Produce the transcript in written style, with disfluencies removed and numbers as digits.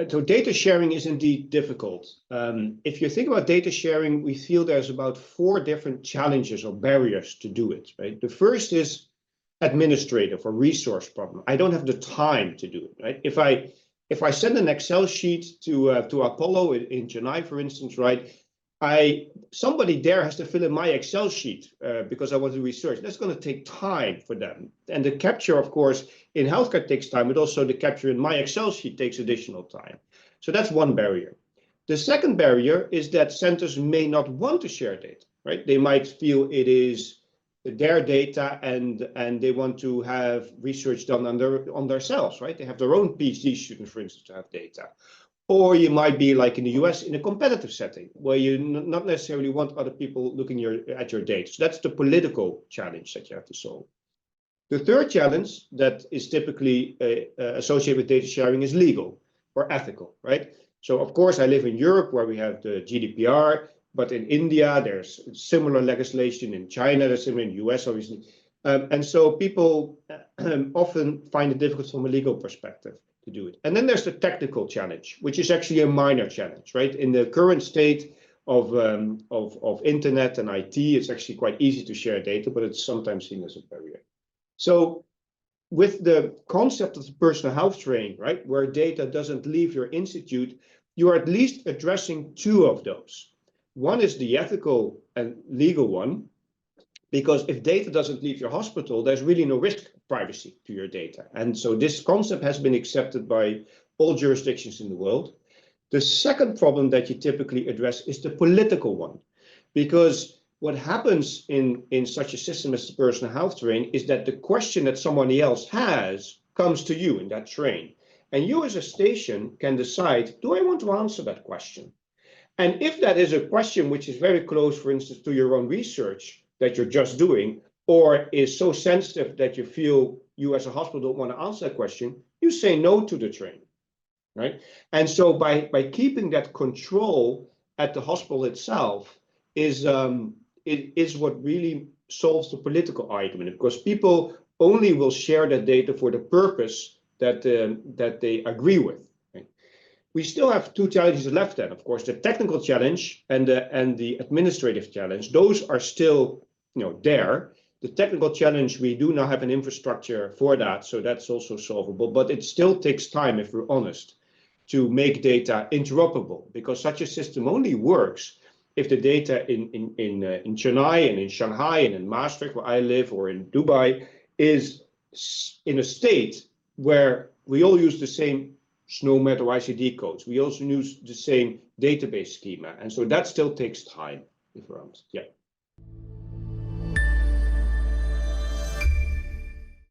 So data sharing is indeed difficult. If you think about data sharing, we feel there's about 4 different challenges or barriers to do it, right? The first is administrative or resource problem. I don't have the time to do it, right? If I send an Excel sheet to Apollo in Chennai, for instance, right? Somebody there has to fill in my Excel sheet because I want to research. That's going to take time for them. And the capture, of course, in healthcare takes time, but also the capture in my Excel sheet takes additional time. So that's one barrier. The second barrier is that centers may not want to share data, right? They might feel it is their data and they want to have research done on themselves, right? They have their own PhD students, for instance, to have data. Or you might be like in the US in a competitive setting where you not necessarily want other people looking at your data. So that's the political challenge that you have to solve. The third challenge that is typically associated with data sharing is legal or ethical, right? So of course I live in Europe where we have the GDPR, but in India there's similar legislation, in China there's similar, in the US obviously. And so people often find it difficult from a legal perspective to do it. And then there's the technical challenge, which is actually a minor challenge, right? In the current state of internet and IT, it's actually quite easy to share data, but it's sometimes seen as a barrier. So with the concept of the personal health train, right, where data doesn't leave your institute, you are at least addressing 2 of those. One is the ethical and legal one, because if data doesn't leave your hospital, there's really no risk of privacy to your data. And so this concept has been accepted by all jurisdictions in the world. The second problem that you typically address is the political one, because what happens in such a system as the personal health train is that the question that somebody else has comes to you in that train. And you as a station can decide, do I want to answer that question? And if that is a question which is very close, for instance, to your own research that you're just doing, or is so sensitive that you feel you as a hospital don't want to answer that question, you say no to the train, right? And so by keeping that control at the hospital itself is what really solves the political argument, because people only will share that data for the purpose that they agree with. We still have 2 challenges left then, of course, the technical challenge and the administrative challenge. Those are still, there. The technical challenge, we do now have an infrastructure for that, so that's also solvable, but it still takes time, if we're honest, to make data interoperable, because such a system only works if the data in Chennai and in Shanghai and in Maastricht, where I live, or in Dubai, is in a state where we all use the same SNOMED or ICD codes. We also use the same database schema. And so that still takes time, if we're honest. Yeah.